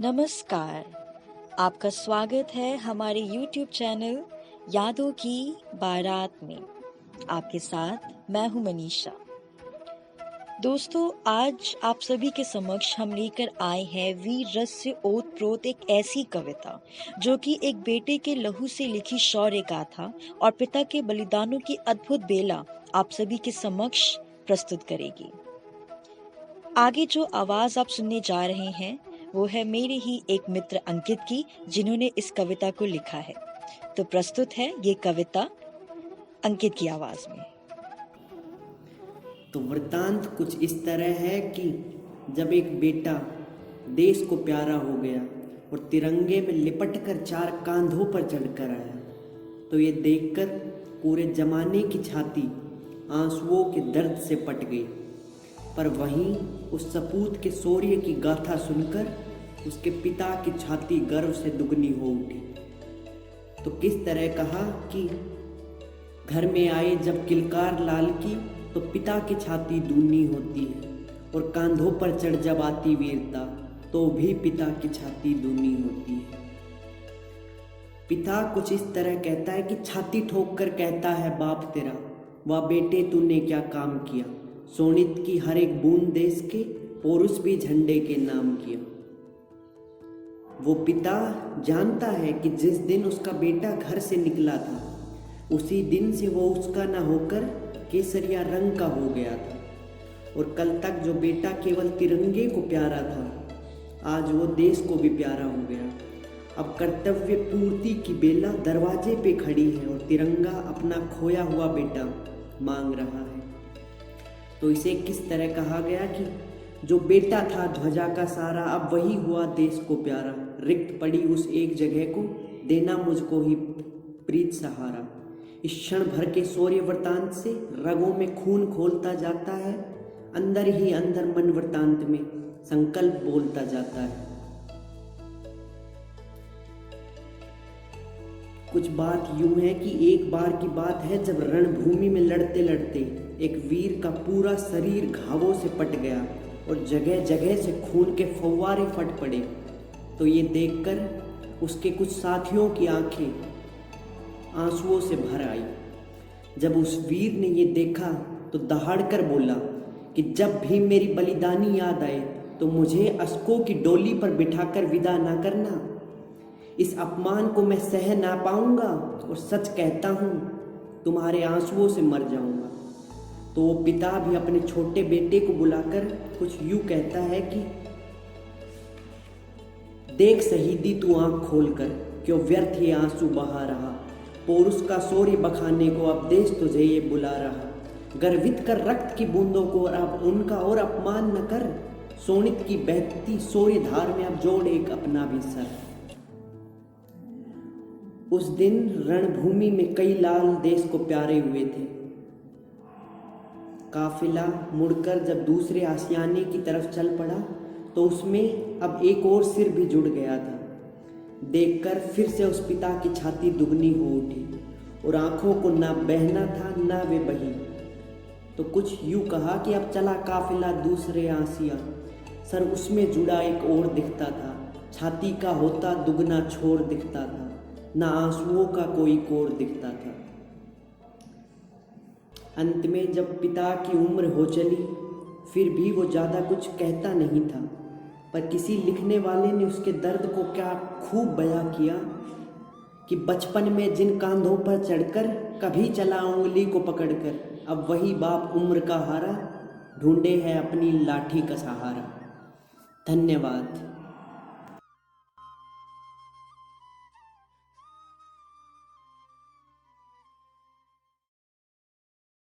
नमस्कार। आपका स्वागत है हमारे YouTube चैनल यादों की बारात में। आपके साथ मैं हूं मनीषा। दोस्तों, आज आप सभी के समक्ष हम लेकर आए हैं वीर रस से ओत-प्रोत एक ऐसी कविता जो कि एक बेटे के लहू से लिखी शौर्य गाथा और पिता के बलिदानों की अद्भुत बेला आप सभी के समक्ष प्रस्तुत करेगी। आगे जो आवाज आप सुनने जा रहे हैं वो है मेरे ही एक मित्र अंकित की, जिन्होंने इस कविता को लिखा है। तो प्रस्तुत है ये कविता अंकित की आवाज में। तो वृतांत कुछ इस तरह है कि जब एक बेटा देश को प्यारा हो गया और तिरंगे में लिपट कर 4 कांधों पर चढ़कर आया, तो ये देखकर पूरे जमाने की छाती आंसुओं के दर्द से पट गई। पर वहीं उस सपूत के शौर्य की गाथा सुनकर उसके पिता की छाती गर्व से दुगनी हो उठी। तो किस तरह कहा कि घर में आए जब किलकार लाल की, तो पिता की छाती दूनी होती है, और कांधों पर चढ़ जब आती वीरता, तो भी पिता की छाती दूनी होती है। पिता कुछ इस तरह कहता है कि छाती ठोक कर कहता है बाप तेरा, वाह बेटे तूने क्या काम किया, सोनित की हर एक बूंद देश के पौरुष भी झंडे के नाम किया। वो पिता जानता है कि जिस दिन उसका बेटा घर से निकला था, उसी दिन से वो उसका ना होकर केसरिया रंग का हो गया था, और कल तक जो बेटा केवल तिरंगे को प्यारा था, आज वो देश को भी प्यारा हो गया। अब कर्तव्य पूर्ति की बेला दरवाजे पे खड़ी है और तिरंगा अपना खोया हुआ बेटा मांग रहा है। तो इसे किस तरह कहा गया कि जो बेटा था ध्वजा का सारा, अब वही हुआ देश को प्यारा, रिक्त पड़ी उस एक जगह को, देना मुझको ही प्रीत सहारा। इस क्षण भर के शौर्य वृतांत से रगों में खून खोलता जाता है, अंदर ही अंदर मन वृतांत में संकल्प बोलता जाता है। कुछ बात यूं है कि एक बार की बात है जब रणभूमि में लड़ते लड़ते एक वीर का पूरा शरीर घावों से पट गया और जगह जगह से खून के फव्वारे फट पड़े। तो ये देखकर उसके कुछ साथियों की आंखें आंसुओं से भर आई। जब उस वीर ने ये देखा तो दहाड़कर बोला कि जब भी मेरी बलिदानी याद आए तो मुझे अश्कों की डोली पर बिठाकर विदा ना करना। इस अपमान को मैं सह ना पाऊंगा और सच कहता हूँ तुम्हारे आंसुओं से मर जाऊंगा। तो वो पिता भी अपने छोटे बेटे को बुलाकर कुछ यूं कहता है कि देख शहीदी तू आंख खोलकर, क्यों व्यर्थ ये आंसू बहा रहा, पौरुष का शौर्य बखाने को अब देश तुझे ये बुला रहा। गर्वित कर रक्त की बूंदों को और अब उनका और अपमान न कर, सोनित की बहती शौर्य धार में अब जोड़ एक अपना भी सर। उस दिन रणभूमि में कई लाल देश को प्यारे हुए थे। काफिला मुड़कर जब दूसरे आशियाने की तरफ चल पड़ा तो उसमें अब एक और सिर भी जुड़ गया था। देखकर फिर से उस पिता की छाती दुगनी हो उठी और आंखों को ना बहना था ना वे बही। तो कुछ यूं कहा कि अब चला काफिला दूसरे आसिया, सर उसमें जुड़ा एक और दिखता था, छाती का होता दुगना छोर दिखता था, ना आंसुओं का कोई कोर दिखता था। अंत में जब पिता की उम्र हो चली, फिर भी वो ज़्यादा कुछ कहता नहीं था, पर किसी लिखने वाले ने उसके दर्द को क्या खूब बयां किया कि बचपन में जिन कांधों पर चढ़कर कभी चला उंगली को पकड़कर, अब वही बाप उम्र का हारा ढूंढे है अपनी लाठी का सहारा। धन्यवाद।